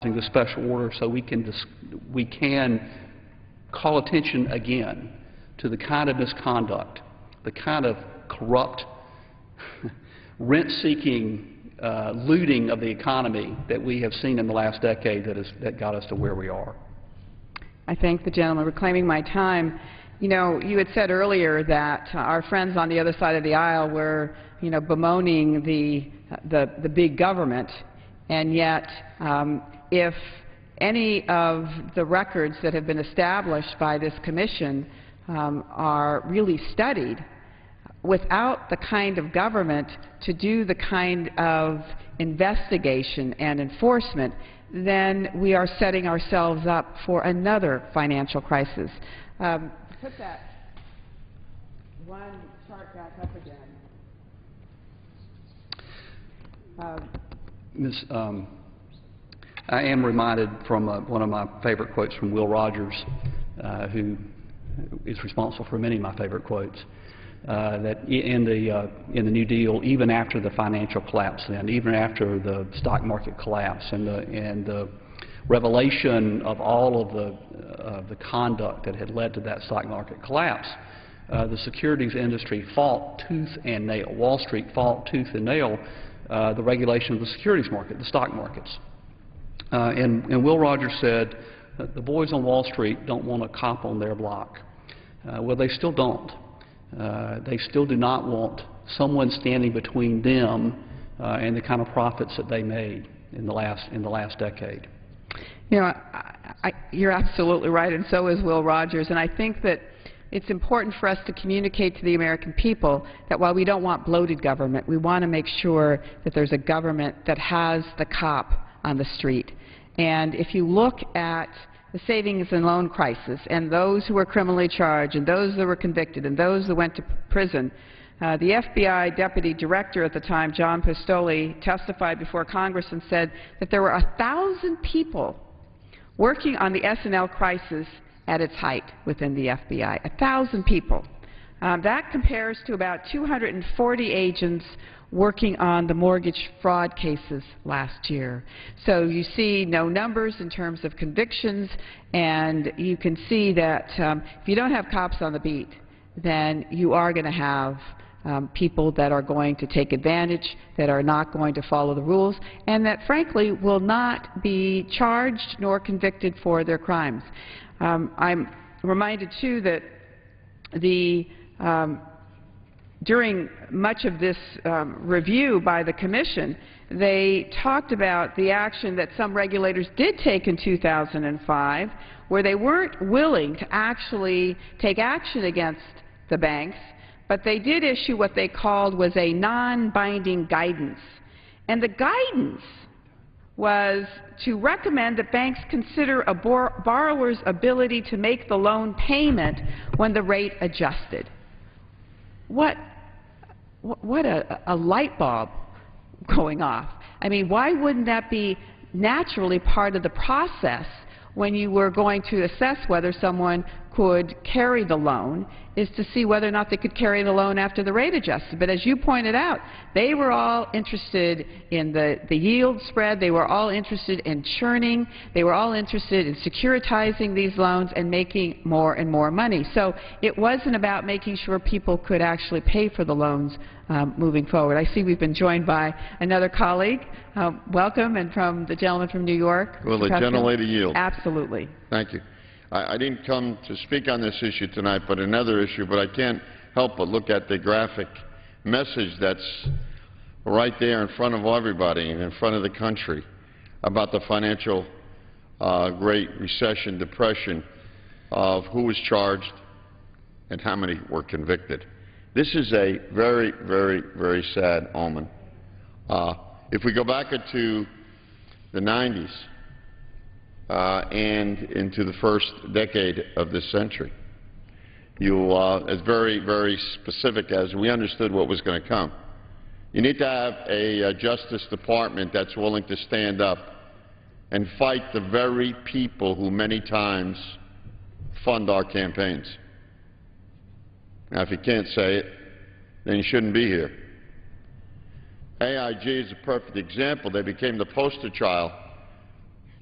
the special order so we can call attention again to the kind of misconduct, the kind of corrupt, rent-seeking looting of the economy that we have seen in the last decade that got us to where we are. I thank the gentleman. Reclaiming my time. You know, you had said earlier that our friends on the other side of the aisle were, bemoaning the big government, and yet if any of the records that have been established by this commission are really studied, without the kind of government to do the kind of investigation and enforcement, then we are setting ourselves up for another financial crisis. Put that one chart back up again. I am reminded from one of my favorite quotes from Will Rogers, who is responsible for many of my favorite quotes, that in the New Deal, even after the financial collapse, and even after the stock market collapse, and the revelation of all of the conduct that had led to that stock market collapse, the securities industry fought tooth and nail. Wall Street fought tooth and nail the regulation of the securities market, the stock markets. And Will Rogers said that the boys on Wall Street don't want a cop on their block. Well, they still don't. They still do not want someone standing between them and the kind of profits that they made in the last decade. You're absolutely right, and so is Will Rogers. And I think that it's important for us to communicate to the American people that while we don't want bloated government, we want to make sure that there's a government that has the cop on the street. And if you look at the savings and loan crisis and those who were criminally charged and those that were convicted and those that went to prison, the FBI deputy director at the time, John Pistole, testified before Congress and said that there were 1,000 people working on the S&L crisis at its height within the FBI, 1,000 people. That compares to about 240 agents working on the mortgage fraud cases last year. So you see no numbers in terms of convictions, and you can see that if you don't have cops on the beat, then you are going to have people that are going to take advantage, that are not going to follow the rules, and that frankly will not be charged nor convicted for their crimes. I'm reminded too that during much of this review by the Commission, they talked about the action that some regulators did take in 2005, where they weren't willing to actually take action against the banks, but they did issue what they called was a non-binding guidance. And the guidance was to recommend that banks consider a borrower's ability to make the loan payment when the rate adjusted. What a light bulb going off. I mean, why wouldn't that be naturally part of the process when you were going to assess whether someone could carry the loan, is to see whether or not they could carry the loan after the rate adjusted. But as you pointed out, they were all interested in the yield spread. They were all interested in churning. They were all interested in securitizing these loans and making more and more money. So it wasn't about making sure people could actually pay for the loans moving forward. I see we've been joined by another colleague. Welcome, and from the gentleman from New York. Will the gentlelady yield? Absolutely. Thank you. I didn't come to speak on this issue tonight, but another issue, but I can't help but look at the graphic message that's right there in front of everybody and in front of the country about the financial Great Recession, depression, of who was charged and how many were convicted. This is a very, very, very sad omen. If we go back into the 90s, and into the first decade of this century, as very, very specific as we understood what was going to come. You need to have a Justice Department that's willing to stand up and fight the very people who many times fund our campaigns. Now, if you can't say it, then you shouldn't be here. AIG is a perfect example. They became the poster child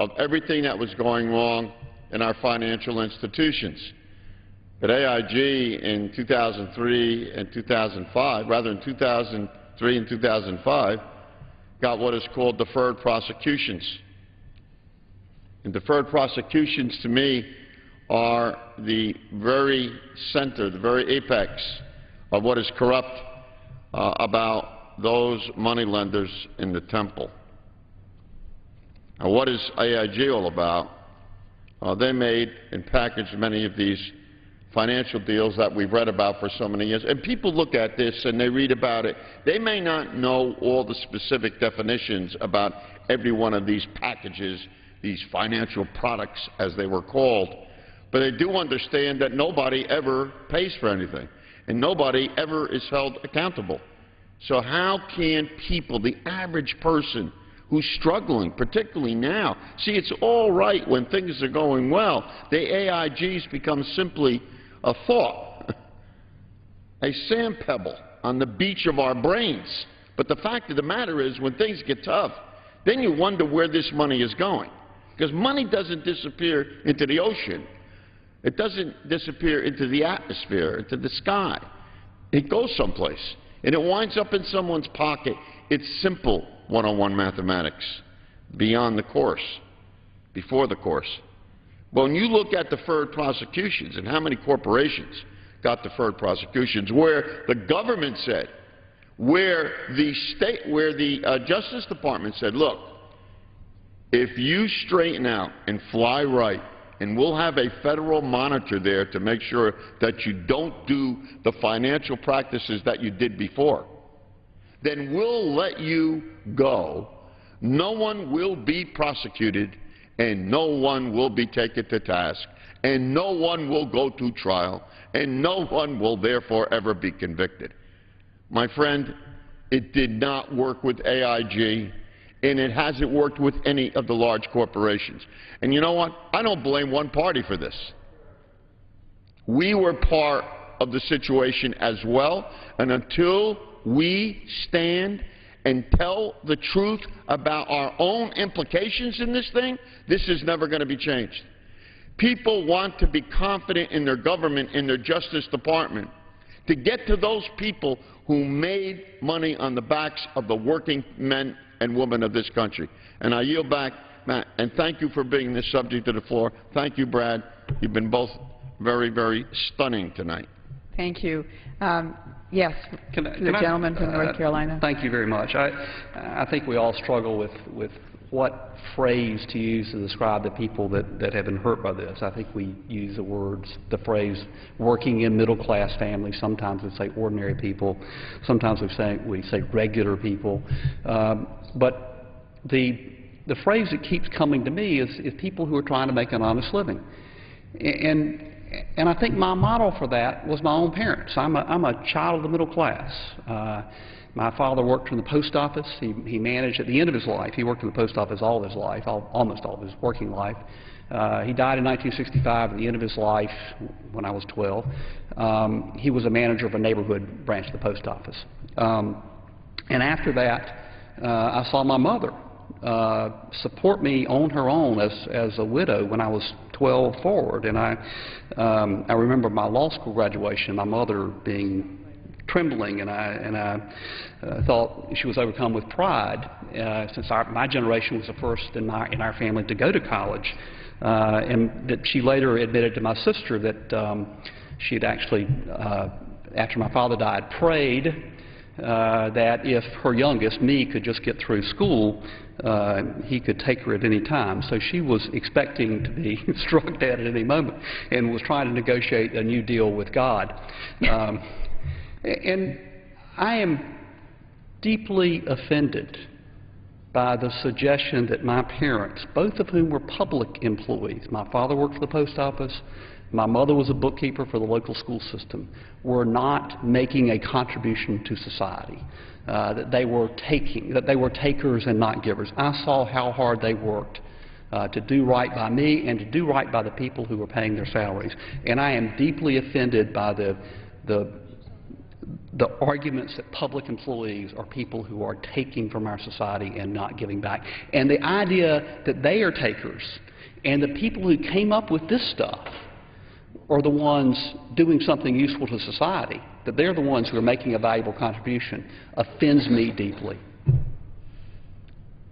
of everything that was going wrong in our financial institutions. But AIG in 2003 and 2005, rather in 2003 and 2005, got what is called deferred prosecutions. And deferred prosecutions, to me, are the very center, the very apex of what is corrupt about those moneylenders in the temple. Now, what is AIG all about? They made and packaged many of these financial deals that we've read about for so many years. And people look at this and they read about it. They may not know all the specific definitions about every one of these packages, these financial products as they were called, but they do understand that nobody ever pays for anything and nobody ever is held accountable. So how can people, the average person who's struggling, particularly now, see, it's all right when things are going well. The AIGs become simply a thought, a sand pebble on the beach of our brains. But the fact of the matter is, when things get tough, then you wonder where this money is going. Because money doesn't disappear into the ocean. It doesn't disappear into the atmosphere, into the sky. It goes someplace, and it winds up in someone's pocket. It's simple one-on-one mathematics, beyond the course, before the course. When you look at deferred prosecutions and how many corporations got deferred prosecutions, where the government said, where the Justice Department said, look, if you straighten out and fly right, and we'll have a federal monitor there to make sure that you don't do the financial practices that you did before, then we'll let you go. No one will be prosecuted, and no one will be taken to task, and no one will go to trial, and no one will therefore ever be convicted. My friend, it did not work with AIG, and it hasn't worked with any of the large corporations. And you know what? I don't blame one party for this. We were part of the situation as well, and until we stand and tell the truth about our own implications in this thing, this is never going to be changed. People want to be confident in their government, in their Justice Department, to get to those people who made money on the backs of the working men and women of this country. And I yield back, Matt, and thank you for bringing this subject to the floor. Thank you, Brad. You've been both very, very stunning tonight. Thank you. Yes, the gentleman from North Carolina. Thank you very much. I think we all struggle with what phrase to use to describe the people that have been hurt by this. I think we use the phrase working in middle-class families. Sometimes we say ordinary people. Sometimes we say regular people. But the phrase that keeps coming to me is people who are trying to make an honest living. And I think my model for that was my own parents. I'm a child of the middle class. My father worked in the post office. He managed at the end of his life. He worked in the post office all of his life, almost all of his working life. He died in 1965 at the end of his life when I was 12. He was a manager of a neighborhood branch of the post office. And after that, I saw my mother support me on her own as a widow when I was 12 forward. And I remember my law school graduation, my mother being trembling, and I thought she was overcome with pride, since my generation was the first in our family to go to college, and that she later admitted to my sister that she had actually, after my father died, prayed that if her youngest, me, could just get through school, he could take her at any time. So she was expecting to be struck dead at any moment and was trying to negotiate a new deal with God. And I am deeply offended by the suggestion that my parents, both of whom were public employees, my father worked for the post office, my mother was a bookkeeper for the local school system, were not making a contribution to society, that they were takers and not givers. I saw how hard they worked to do right by me and to do right by the people who were paying their salaries. And I am deeply offended by the the arguments that public employees are people who are taking from our society and not giving back. And the idea that they are takers and the people who came up with this stuff are the ones doing something useful to society, that they're the ones who are making a valuable contribution, offends me deeply.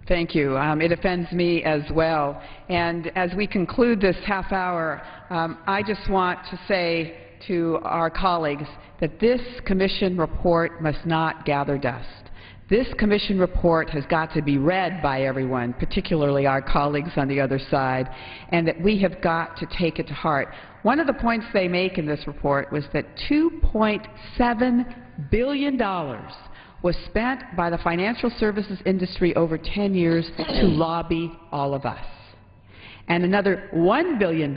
Thank you. It offends me as well. And as we conclude this half hour, I just want to say to our colleagues that this Commission report must not gather dust. This Commission report has got to be read by everyone, particularly our colleagues on the other side, and that we have got to take it to heart. One of the points they make in this report was that $2.7 billion was spent by the financial services industry over 10 years to lobby all of us. And another $1 billion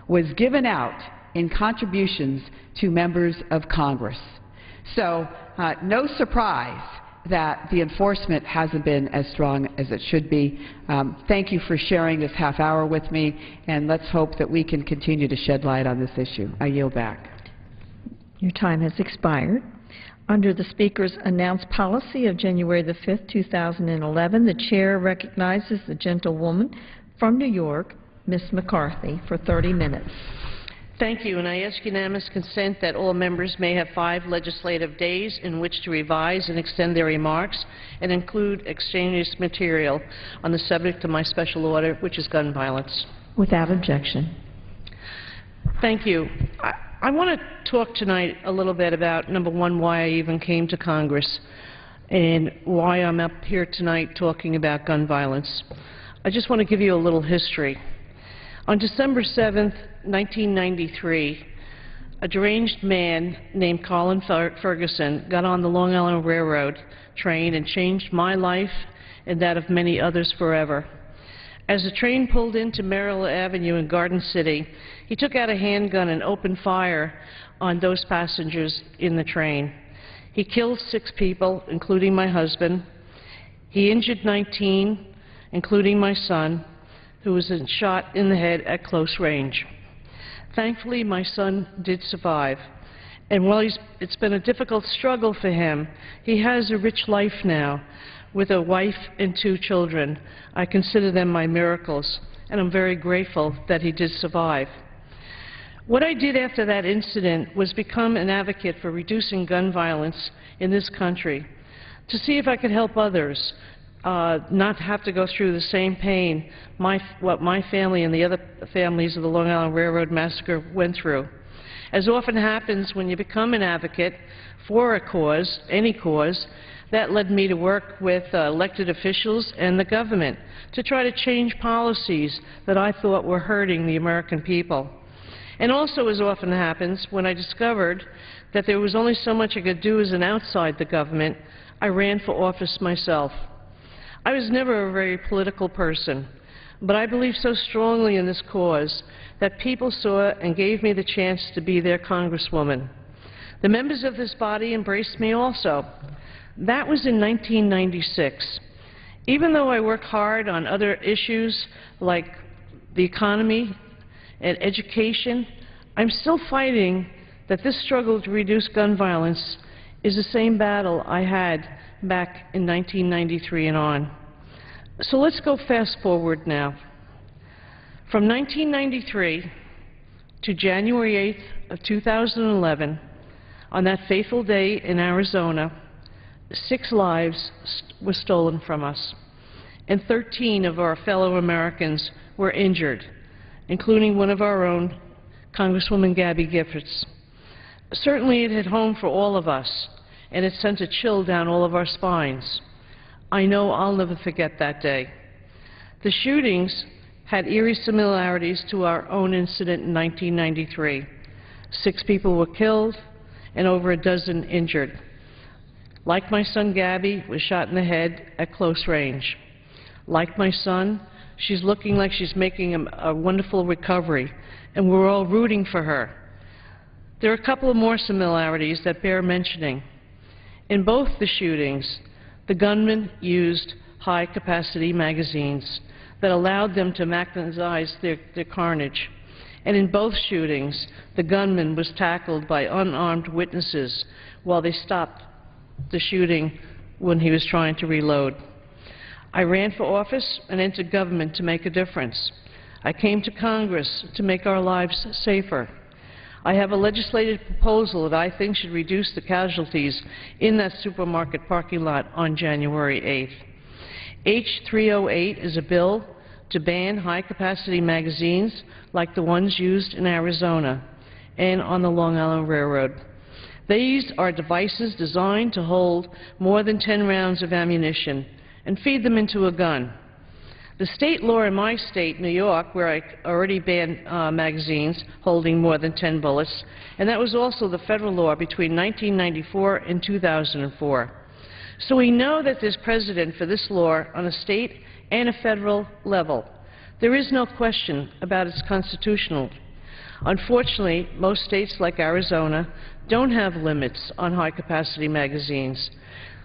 was given out in contributions to members of Congress. So no surprise that the enforcement hasn't been as strong as it should be. Thank you for sharing this half hour with me, and let's hope that we can continue to shed light on this issue. I yield back. Your time has expired. Under the Speaker's announced policy of January the 5th, 2011, the Chair recognizes the gentlewoman from New York, Ms. McCarthy, for 30 minutes. Thank you, and I ask unanimous consent that all members may have 5 legislative days in which to revise and extend their remarks and include extraneous material on the subject of my special order, which is gun violence. Without objection. Thank you. I want to talk tonight a little bit about, number one, why I even came to Congress and why I'm up here tonight talking about gun violence. I just want to give you a little history. On December 7th, 1993, a deranged man named Colin Ferguson got on the Long Island Railroad train and changed my life and that of many others forever. As the train pulled into Merrill Avenue in Garden City, he took out a handgun and opened fire on those passengers in the train. He killed 6 people, including my husband. He injured 19, including my son, who was shot in the head at close range. Thankfully, my son did survive. And while it's been a difficult struggle for him, he has a rich life now with a wife and 2 children. I consider them my miracles, and I'm very grateful that he did survive. What I did after that incident was become an advocate for reducing gun violence in this country, to see if I could help others not have to go through the same pain what my family and the other families of the Long Island Railroad Massacre went through. As often happens when you become an advocate for a cause, any cause, that led me to work with elected officials and the government to try to change policies that I thought were hurting the American people. And also, as often happens, when I discovered that there was only so much I could do as an outside the government, I ran for office myself. I was never a very political person, but I believe so strongly in this cause that people saw and gave me the chance to be their congresswoman. The members of this body embraced me also. That was in 1996. Even though I work hard on other issues like the economy and education, I'm still fighting that this struggle to reduce gun violence is the same battle I had back in 1993 and on. So let's go fast forward now. From 1993 to January 8th of 2011, on that fateful day in Arizona, 6 lives were stolen from us, and 13 of our fellow Americans were injured, including one of our own, Congresswoman Gabby Giffords. Certainly it hit home for all of us, and it sent a chill down all of our spines. I know I'll never forget that day. The shootings had eerie similarities to our own incident in 1993. 6 people were killed and over a dozen injured. Like my son, Gabby was shot in the head at close range. Like my son, she's looking like she's making a wonderful recovery, and we're all rooting for her. There are a couple of more similarities that bear mentioning. In both the shootings, the gunmen used high-capacity magazines that allowed them to maximize their carnage. And in both shootings, the gunman was tackled by unarmed witnesses while they stopped the shooting when he was trying to reload. I ran for office and entered government to make a difference. I came to Congress to make our lives safer. I have a legislative proposal that I think should reduce the casualties in that supermarket parking lot on January 8th. H308 is a bill to ban high-capacity magazines like the ones used in Arizona and on the Long Island Railroad. These are devices designed to hold more than 10 rounds of ammunition and feed them into a gun. The state law in my state, New York, where I already banned magazines holding more than 10 bullets, and that was also the federal law between 1994 and 2004. So we know that there's precedent for this law on a state and a federal level. There is no question about its constitutionality. Unfortunately, most states like Arizona don't have limits on high-capacity magazines.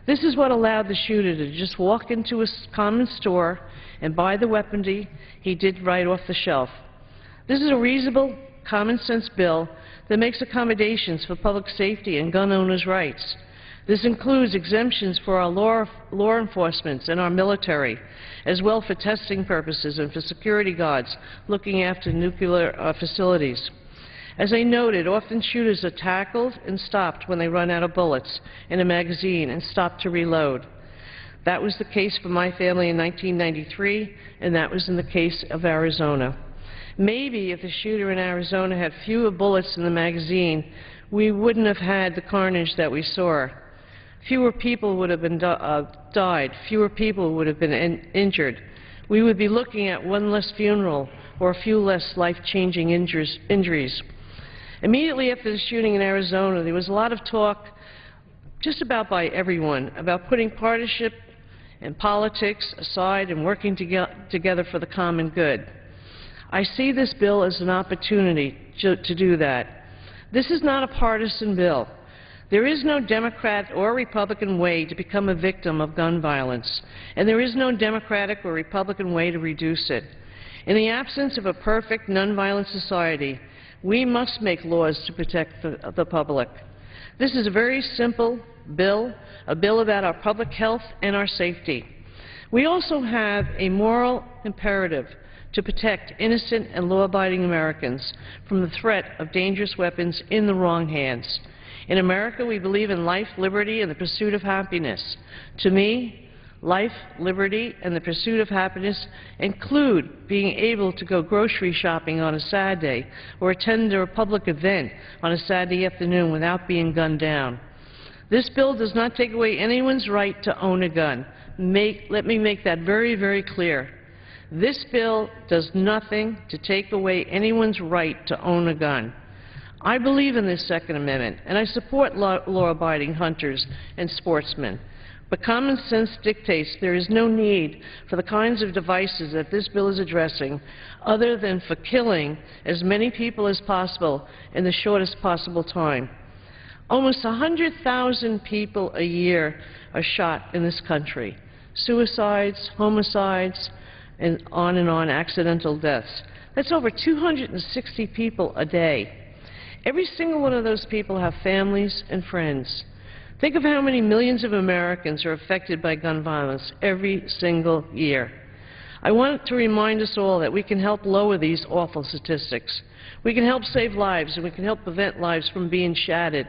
This is what allowed the shooter to just walk into a common store and buy the weaponry he did right off the shelf. This is a reasonable, common-sense bill that makes accommodations for public safety and gun owners' rights. This includes exemptions for our law enforcement and our military, as well for testing purposes and for security guards looking after nuclear facilities. As I noted, often shooters are tackled and stopped when they run out of bullets in a magazine and stop to reload. That was the case for my family in 1993, and that was in the case of Arizona. Maybe if the shooter in Arizona had fewer bullets in the magazine, we wouldn't have had the carnage that we saw. Fewer people would have been died. Fewer people would have been injured. We would be looking at one less funeral or a few less life-changing injuries. Immediately after the shooting in Arizona, there was a lot of talk, just about by everyone, about putting partisanship and politics aside and working together for the common good. I see this bill as an opportunity to do that. This is not a partisan bill. There is no Democrat or Republican way to become a victim of gun violence, and there is no Democratic or Republican way to reduce it. In the absence of a perfect, nonviolent society, we must make laws to protect the public. This is a very simple bill, a bill about our public health and our safety. We also have a moral imperative to protect innocent and law-abiding Americans from the threat of dangerous weapons in the wrong hands. In America, we believe in life, liberty, and the pursuit of happiness. To me, life, liberty, and the pursuit of happiness include being able to go grocery shopping on a Saturday or attend a public event on a Saturday afternoon without being gunned down. This bill does not take away anyone's right to own a gun. Let me make that very, very clear. This bill does nothing to take away anyone's right to own a gun. I believe in this Second Amendment, and I support law-abiding hunters and sportsmen. But common sense dictates there is no need for the kinds of devices that this bill is addressing, other than for killing as many people as possible in the shortest possible time. Almost 100,000 people a year are shot in this country. Suicides, homicides, and on, accidental deaths. That's over 260 people a day. Every single one of those people have families and friends. Think of how many millions of Americans are affected by gun violence every single year. I want to remind us all that we can help lower these awful statistics. We can help save lives, and we can help prevent lives from being shattered.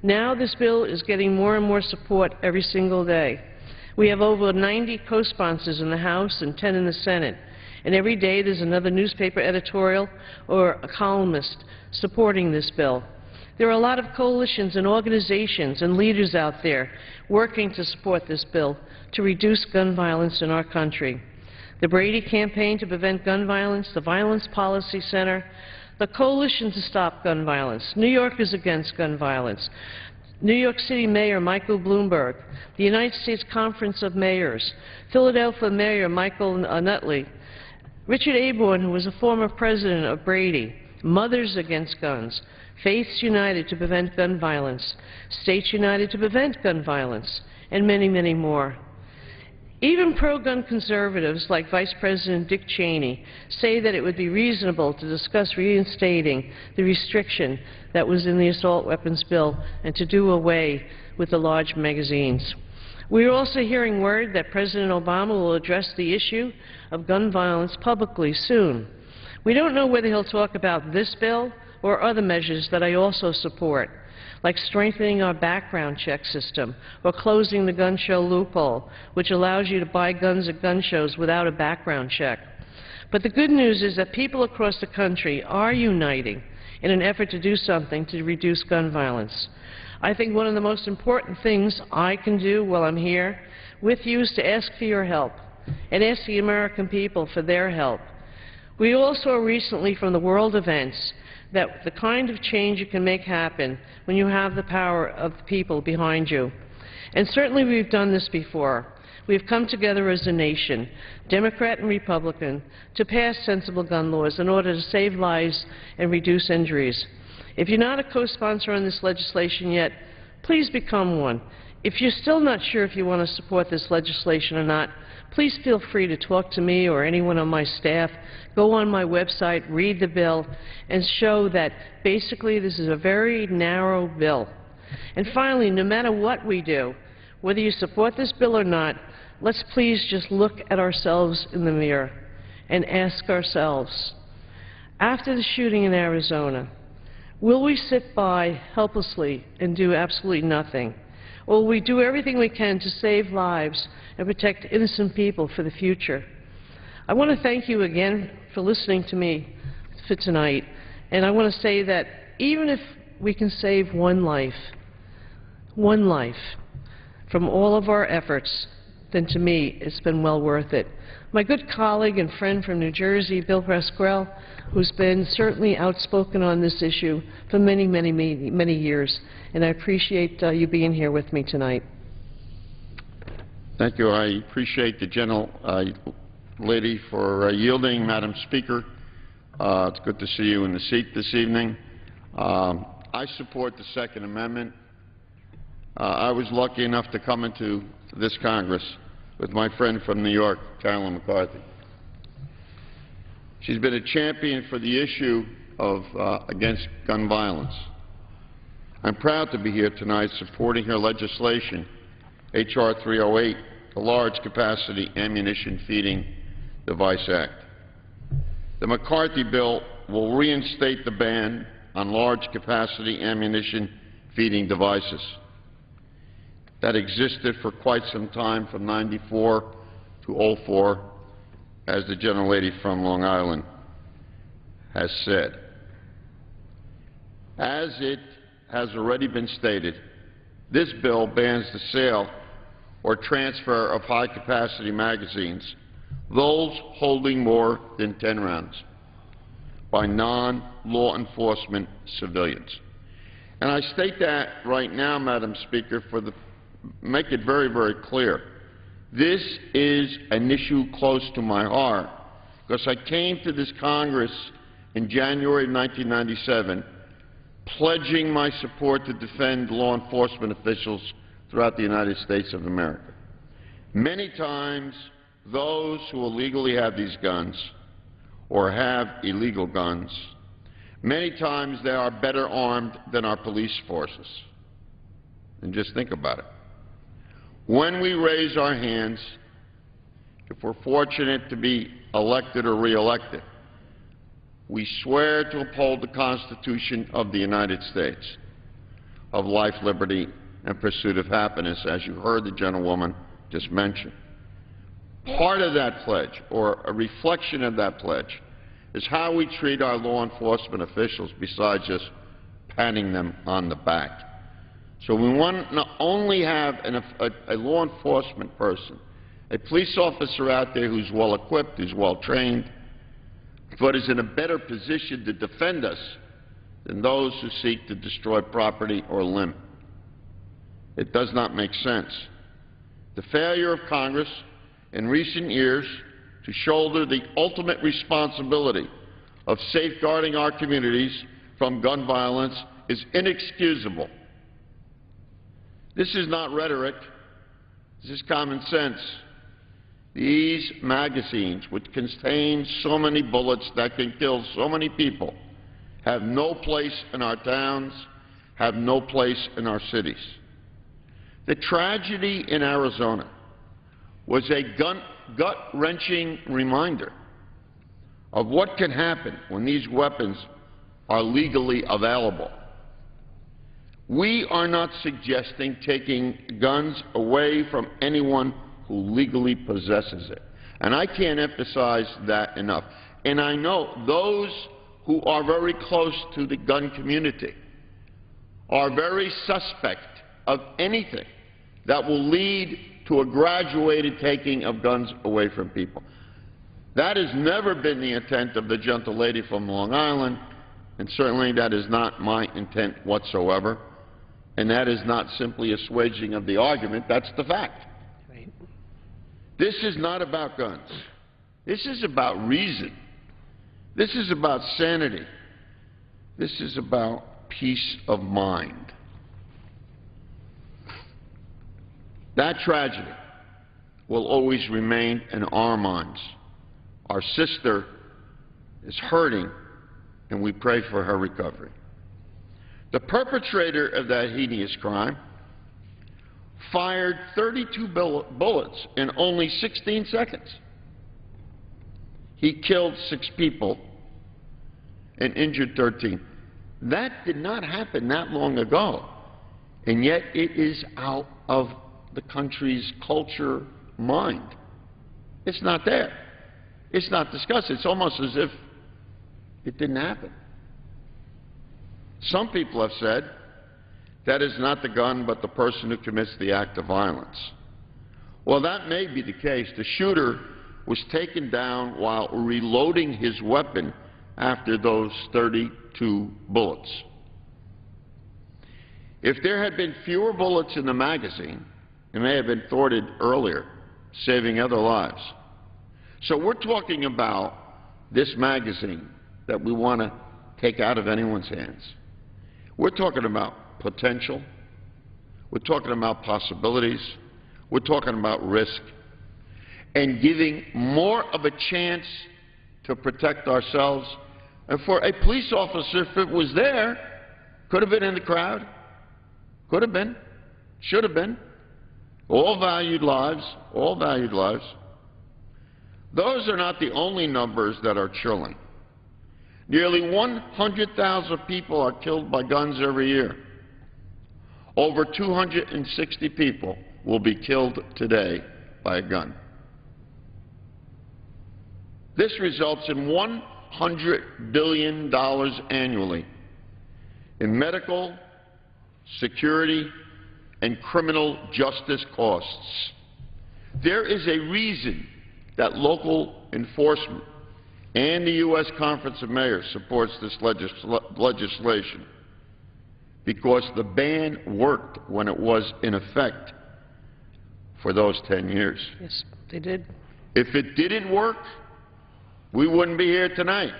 Now this bill is getting more and more support every single day. We have over 90 co-sponsors in the House and 10 in the Senate. And every day there's another newspaper editorial or a columnist supporting this bill. There are a lot of coalitions and organizations and leaders out there working to support this bill to reduce gun violence in our country. The Brady Campaign to Prevent Gun Violence, the Violence Policy Center, the Coalition to Stop Gun Violence, New Yorkers Against Gun Violence, New York City Mayor Michael Bloomberg, the United States Conference of Mayors, Philadelphia Mayor Michael Nutley, Richard Aborn, who was a former president of Brady, Mothers Against Guns, Faiths United to Prevent Gun Violence, States United to Prevent Gun Violence, and many, many more. Even pro-gun conservatives like Vice President Dick Cheney say that it would be reasonable to discuss reinstating the restriction that was in the assault weapons bill and to do away with the large magazines. We are also hearing word that President Obama will address the issue of gun violence publicly soon. We don't know whether he'll talk about this bill or other measures that I also support, like strengthening our background check system or closing the gun show loophole, which allows you to buy guns at gun shows without a background check. But the good news is that people across the country are uniting in an effort to do something to reduce gun violence. I think one of the most important things I can do while I'm here with you is to ask for your help and ask the American people for their help. We all saw recently from the world events that the kind of change you can make happen when you have the power of the people behind you. And certainly we've done this before. We've come together as a nation, Democrat and Republican, to pass sensible gun laws in order to save lives and reduce injuries. If you're not a co-sponsor on this legislation yet, please become one. If you're still not sure if you want to support this legislation or not, please feel free to talk to me or anyone on my staff. Go on my website, read the bill, and show that basically this is a very narrow bill. And finally, no matter what we do, whether you support this bill or not, let's please just look at ourselves in the mirror and ask ourselves, after the shooting in Arizona, will we sit by helplessly and do absolutely nothing? Or will we do everything we can to save lives and protect innocent people for the future? I want to thank you again for listening to me for tonight. And I want to say that even if we can save one life from all of our efforts, then to me it's been well worth it. My good colleague and friend from New Jersey, Bill Pascrell, who's been certainly outspoken on this issue for many, many, many, many years, and I appreciate you being here with me tonight. Thank you. I appreciate the gentle lady for yielding, Madam Speaker. It's good to see you in the seat this evening. I support the Second Amendment. I was lucky enough to come into this Congress with my friend from New York, Carolyn McCarthy. She's been a champion for the issue of against gun violence. I'm proud to be here tonight supporting her legislation, H.R. 308, the Large Capacity Ammunition Feeding Device Act. The McCarthy bill will reinstate the ban on large capacity ammunition feeding devices that existed for quite some time, from '94 to '04, as the gentlelady from Long Island has said. As it has already been stated, this bill bans the sale or transfer of high-capacity magazines, those holding more than 10 rounds, by non-law enforcement civilians. And I state that right now, Madam Speaker, make it very, very clear. This is an issue close to my heart, because I came to this Congress in January of 1997 pledging my support to defend law enforcement officials throughout the United States of America. Many times, those who illegally have these guns or have illegal guns, many times they are better armed than our police forces. And just think about it. When we raise our hands, if we're fortunate to be elected or re-elected, we swear to uphold the Constitution of the United States, of life, liberty, and pursuit of happiness, as you heard the gentlewoman just mention. Part of that pledge, or a reflection of that pledge, is how we treat our law enforcement officials, besides just patting them on the back. So we want to not only have a law enforcement person, a police officer out there who's well-equipped, who's well-trained, but is in a better position to defend us than those who seek to destroy property or limb. It does not make sense. The failure of Congress in recent years to shoulder the ultimate responsibility of safeguarding our communities from gun violence is inexcusable. This is not rhetoric. This is common sense. these magazines, which contain so many bullets that can kill so many people, have no place in our towns, have no place in our cities. The tragedy in Arizona was a gut-wrenching reminder of what can happen when these weapons are legally available. We are not suggesting taking guns away from anyone who legally possesses it. And I can't emphasize that enough. And I know those who are very close to the gun community are very suspect of anything that will lead to a graduated taking of guns away from people. That has never been the intent of the gentle lady from Long Island, and certainly that is not my intent whatsoever. And that is not simply assuaging of the argument, that's the fact. Right. This is not about guns. This is about reason. This is about sanity. This is about peace of mind. That tragedy will always remain in our minds. Our sister is hurting, and we pray for her recovery. The perpetrator of that heinous crime fired 32 bullets in only 16 seconds. He killed 6 people and injured 13. That did not happen that long ago, and yet it is out of the country's culture mind. It's not there. It's not discussed. It's almost as if it didn't happen. Some people have said that is not the gun but the person who commits the act of violence. Well, that may be the case. The shooter was taken down while reloading his weapon after those 32 bullets. If there had been fewer bullets in the magazine, it may have been thwarted earlier, saving other lives. So we're talking about this magazine that we want to take out of anyone's hands. We're talking about potential. We're talking about possibilities. We're talking about risk. And giving more of a chance to protect ourselves. And for a police officer, if it was there, could have been in the crowd, could have been, should have been. All valued lives, all valued lives. Those are not the only numbers that are chilling. Nearly 100,000 people are killed by guns every year. Over 260 people will be killed today by a gun. This results in $100 billion annually in medical, security, and criminal justice costs. There is a reason that local enforcement and the U.S. Conference of Mayors supports this legislation, because the ban worked when it was in effect for those 10 years. Yes, they did. If it didn't work, we wouldn't be here tonight.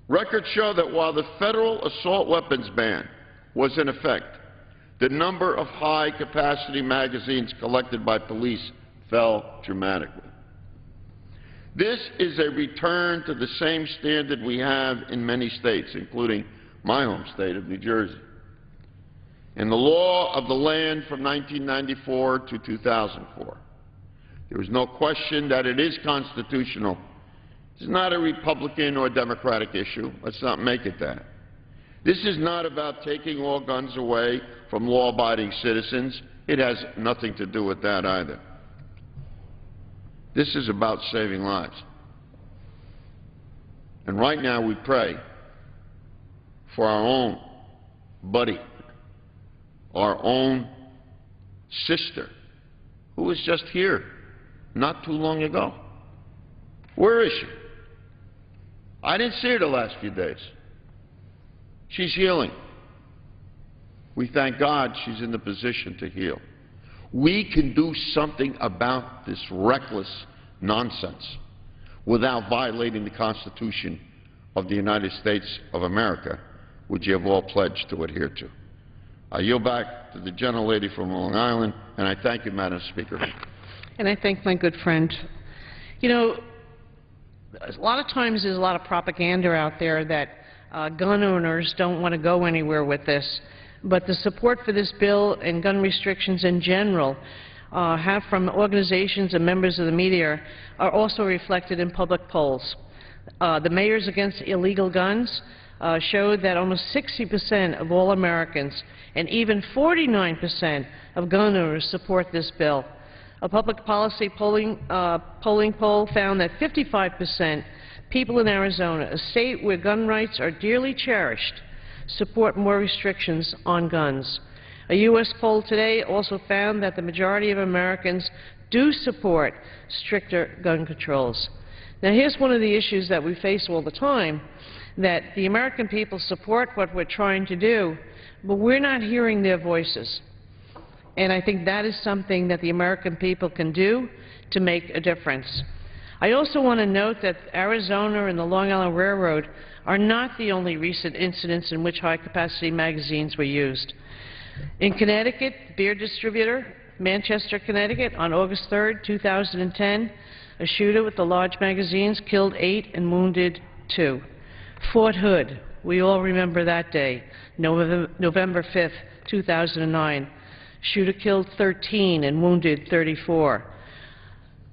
Records show that while the federal assault weapons ban was in effect, the number of high-capacity magazines collected by police fell dramatically. This is a return to the same standard we have in many states, including my home state of New Jersey. In the law of the land from 1994 to 2004, there is no question that it is constitutional. It's not a Republican or Democratic issue. Let's not make it that. This is not about taking all guns away from law-abiding citizens. It has nothing to do with that either. This is about saving lives. And right now we pray for our own buddy, our own sister, who was just here not too long ago. Where is she? I didn't see her the last few days. She's healing. We thank God she's in the position to heal. We can do something about this reckless nonsense without violating the Constitution of the United States of America, which you have all pledged to adhere to. I yield back to the gentlelady from Long Island, and I thank you, Madam Speaker. and I thank my good friend. You know, a lot of times there's a lot of propaganda out there that gun owners don't want to go anywhere with this, but the support for this bill and gun restrictions in general have from organizations and members of the media are also reflected in public polls. The Mayors Against Illegal Guns showed that almost 60% of all Americans and even 49% of gun owners support this bill. A public policy polling poll found that 55% people in Arizona, a state where gun rights are dearly cherished, support more restrictions on guns. A U.S. poll today also found that the majority of Americans do support stricter gun controls. Now, here's one of the issues that we face all the time, that the American people support what we're trying to do, but we're not hearing their voices. And I think that is something that the American people can do to make a difference. I also want to note that Arizona and the Long Island Railroad are not the only recent incidents in which high-capacity magazines were used. In Connecticut, beer distributor, Manchester, Connecticut, on August 3, 2010, a shooter with the large magazines killed 8 and wounded 2. Fort Hood, we all remember that day, November 5, 2009. Shooter killed 13 and wounded 34.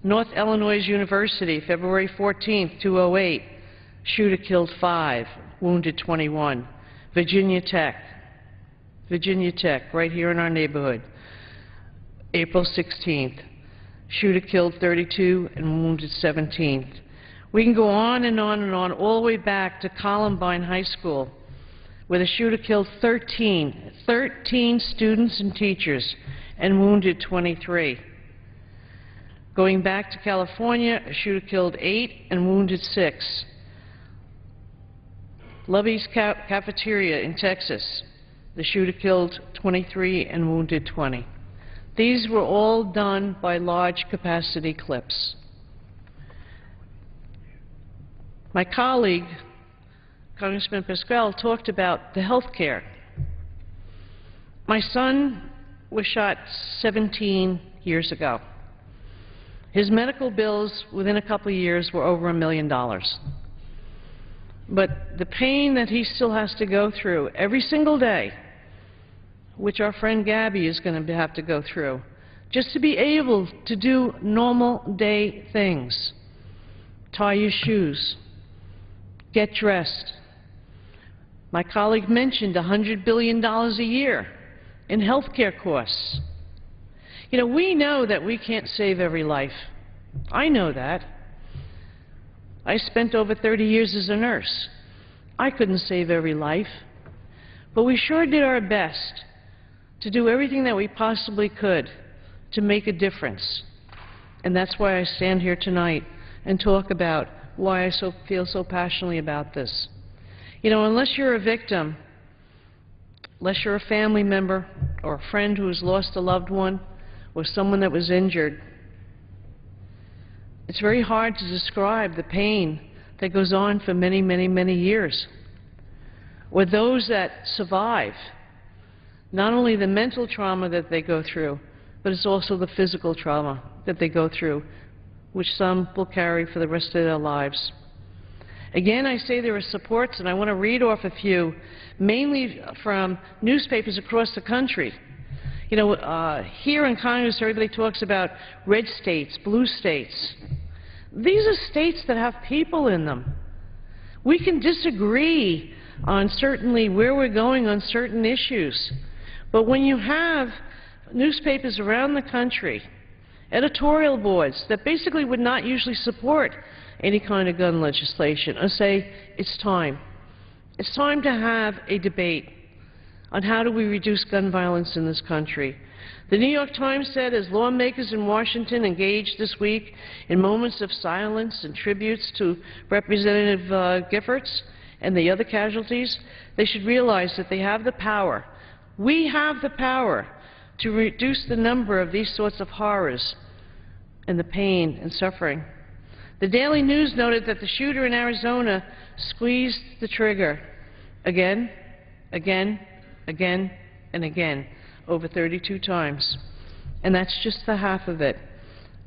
North Illinois University, February 14, 2008. Shooter killed 5, wounded 21. Virginia Tech, right here in our neighborhood, April 16th. Shooter killed 32 and wounded 17. We can go on and on and on, all the way back to Columbine High School, where the shooter killed 13 students and teachers and wounded 23. Going back to California, a shooter killed 8 and wounded 6. Lovey's Cafeteria in Texas, the shooter killed 23 and wounded 20. These were all done by large capacity clips. My colleague, Congressman Pascrell, talked about the health care. My son was shot 17 years ago. His medical bills within a couple of years were over $1 million. But the pain that he still has to go through every single day, which our friend Gabby is going to have to go through, just to be able to do normal day things. Tie your shoes. Get dressed. My colleague mentioned $100 billion a year in health care costs. You know, we know that we can't save every life. I know that. I spent over 30 years as a nurse. I couldn't save every life. But we sure did our best to do everything that we possibly could to make a difference. And that's why I stand here tonight and talk about why I feel so passionately about this. You know, unless you're a victim, unless you're a family member or a friend who has lost a loved one or someone that was injured, it's very hard to describe the pain that goes on for many, many, many years. Or those that survive, not only the mental trauma that they go through, but it's also the physical trauma that they go through, which some will carry for the rest of their lives. Again, I say there are supports, and I want to read off a few, mainly from newspapers across the country. You know, here in Congress, everybody talks about red states, blue states. These are states that have people in them. We can disagree on certainly where we're going on certain issues, but when you have newspapers around the country, editorial boards that basically would not usually support any kind of gun legislation or say, it's time. It's time to have a debate on how do we reduce gun violence in this country. The New York Times said as lawmakers in Washington engaged this week in moments of silence and tributes to Representative Giffords and the other casualties, they should realize that they have the power. We have the power to reduce the number of these sorts of horrors and the pain and suffering. The Daily News noted that the shooter in Arizona squeezed the trigger again, again, again, and again, over 32 times. And that's just the half of it.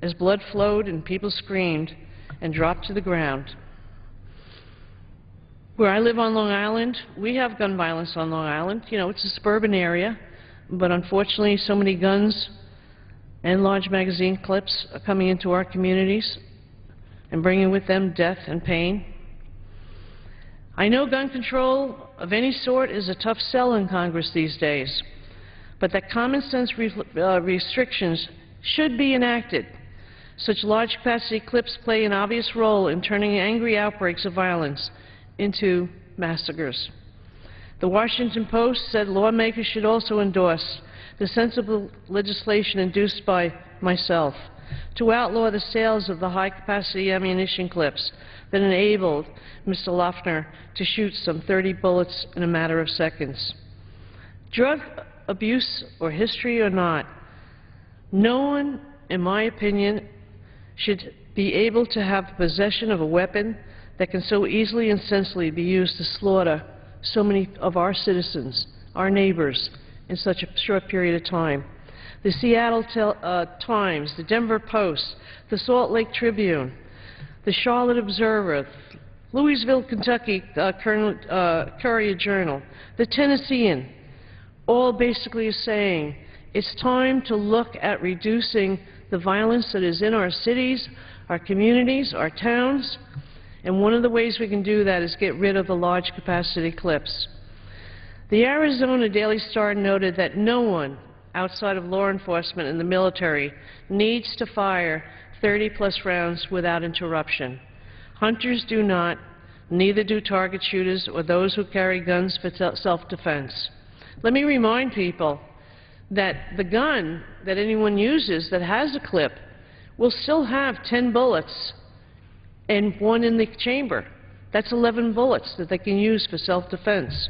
as blood flowed and people screamed and dropped to the ground. Where I live on Long Island, we have gun violence on Long Island. You know, it's a suburban area, but unfortunately so many guns and large magazine clips are coming into our communities and bringing with them death and pain. I know gun control of any sort is a tough sell in Congress these days, but that common sense restrictions should be enacted. Such large capacity clips play an obvious role in turning angry outbreaks of violence into massacres. The Washington Post said lawmakers should also endorse the sensible legislation introduced by myself to outlaw the sales of the high-capacity ammunition clips that enabled Mr. Loeffner to shoot some 30 bullets in a matter of seconds. Drug abuse or history or not, no one, in my opinion, should be able to have possession of a weapon that can so easily and senselessly be used to slaughter so many of our citizens, our neighbors, in such a short period of time. The Seattle Times, the Denver Post, the Salt Lake Tribune, the Charlotte Observer, Louisville, Kentucky Courier Journal, the Tennessean, all basically is saying it's time to look at reducing the violence that is in our cities, our communities, our towns, and one of the ways we can do that is get rid of the large capacity clips. The Arizona Daily Star noted that no one outside of law enforcement and the military needs to fire 30-plus rounds without interruption. Hunters do not, neither do target shooters or those who carry guns for self-defense. Let me remind people that the gun that anyone uses that has a clip will still have 10 bullets and one in the chamber. That's 11 bullets that they can use for self-defense.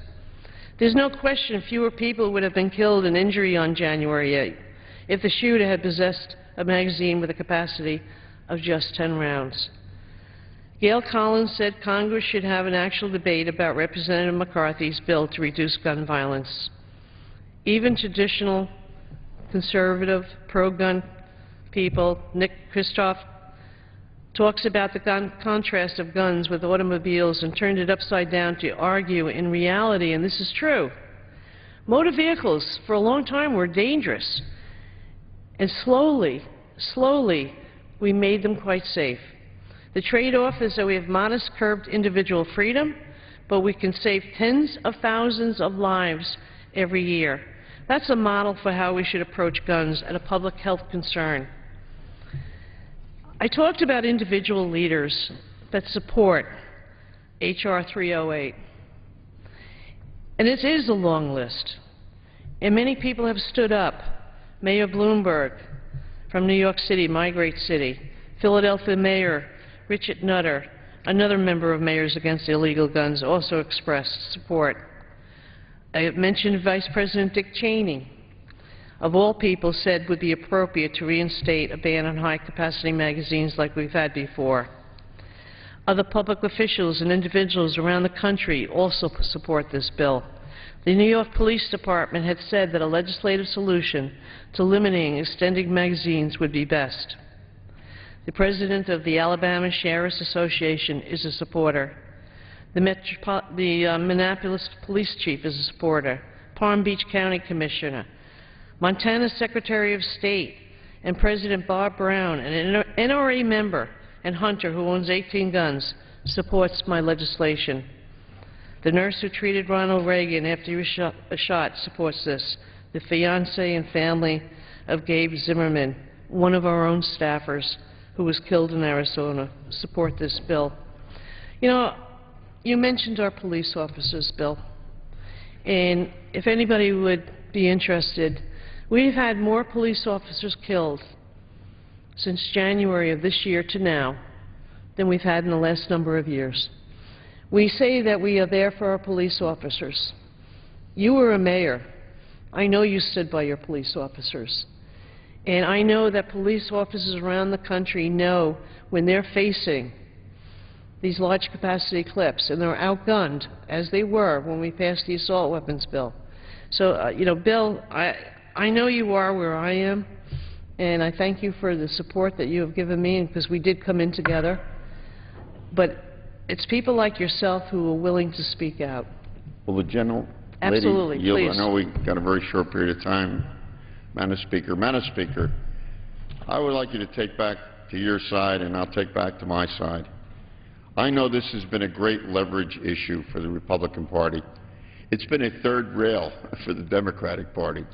There's no question fewer people would have been killed and injured on January 8 if the shooter had possessed a magazine with a capacity of just 10 rounds. Gail Collins said Congress should have an actual debate about Representative McCarthy's bill to reduce gun violence. Even traditional, conservative, pro-gun people, Nick Kristof, talks about the contrast of guns with automobiles and turned it upside down to argue in reality, and this is true. Motor vehicles for a long time were dangerous, and slowly, we made them quite safe. The trade-off is that we have modest curbed individual freedom, but we can save tens of thousands of lives every year. That's a model for how we should approach guns as a public health concern. I talked about individual leaders that support H.R. 308. And it is a long list. And many people have stood up. Mayor Bloomberg from New York City, my great city. Philadelphia Mayor Richard Nutter, another member of Mayors Against Illegal Guns, also expressed support. I have mentioned Vice President Dick Cheney, of all people, said would be appropriate to reinstate a ban on high-capacity magazines like we've had before. Other public officials and individuals around the country also support this bill. The New York Police Department had said that a legislative solution to limiting extended magazines would be best. The president of the Alabama Sheriff's Association is a supporter. The Minneapolis Police Chief is a supporter. Palm Beach County Commissioner. Montana Secretary of State and President Bob Brown, an NRA member and hunter who owns 18 guns, supports my legislation. The nurse who treated Ronald Reagan after he was shot supports this. The fiancé and family of Gabe Zimmerman, one of our own staffers who was killed in Arizona, support this bill. You know, you mentioned our police officers, Bill, and if anybody would be interested, we've had more police officers killed since January of this year to now than we've had in the last number of years. We say that we are there for our police officers. You were a mayor. I know you stood by your police officers. And I know that police officers around the country know when they're facing these large capacity clips and they're outgunned, as they were when we passed the assault weapons bill. So, you know, Bill, I know you are where I am, and I thank you for the support that you have given me, because we did come in together. But it's people like yourself who are willing to speak out. Will the gentle Absolutely, lady yield? please. I know we've got a very short period of time. Madam Speaker, I would like you to take back to your side, and I'll take back to my side. I know this has been a great leverage issue for the Republican Party. It's been a third rail for the Democratic Party.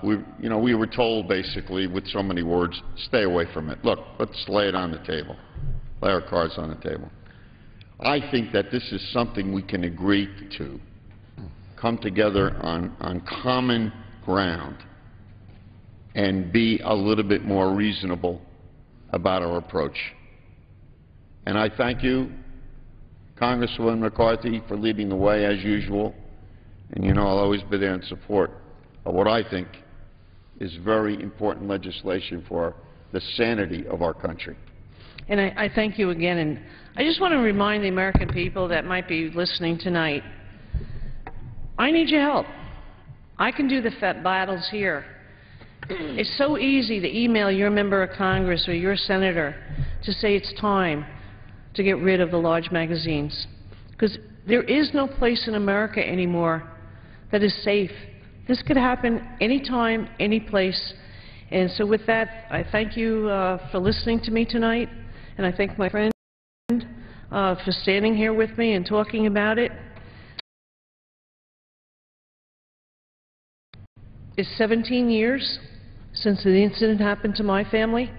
We were told basically with so many words, stay away from it. Look, let's lay it on the table. Lay our cards on the table. I think that this is something we can agree to, come together on common ground, and be a little bit more reasonable about our approach. And I thank you, Congresswoman McCarthy, for leading the way as usual. And you know I'll always be there in support of what I think is very important legislation for the sanity of our country. And I thank you again, and I just want to remind the American people that might be listening tonight, I need your help. I can do the battles here. It's so easy to email your member of Congress or your senator to say it's time to get rid of the large magazines, because there is no place in America anymore that is safe. This could happen anytime, any place. And so with that, I thank you for listening to me tonight, and I thank my friend for standing here with me and talking about it. It's 17 years since the incident happened to my family.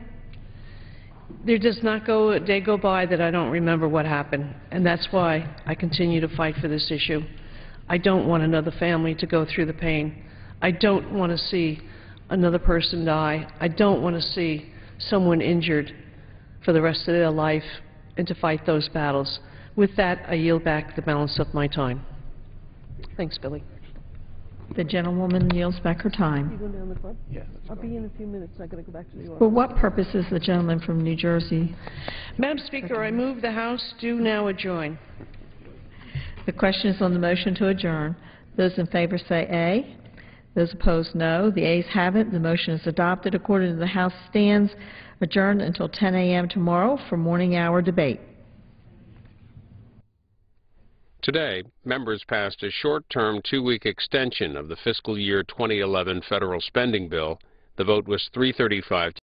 There does not go a day go by that I don't remember what happened, and that's why I continue to fight for this issue. I don't want another family to go through the pain. I don't want to see another person die. I don't want to see someone injured for the rest of their life, and to fight those battles. With that, I yield back the balance of my time. Thanks, Billy. The gentlewoman yields back her time. You going down the club? Yeah. I'll be in a few minutes. I'm going to go back to New York. For what purpose is the gentleman from New Jersey? Madam Speaker, I move the House do now adjourn. The question is on the motion to adjourn. Those in favor say aye. Those opposed, no. The ayes have it. The motion is adopted. Accordingly, the House stands adjourned until 10 a.m. tomorrow for morning hour debate. Today, members passed a short-term 2-week extension of the fiscal year 2011 federal spending bill. The vote was 335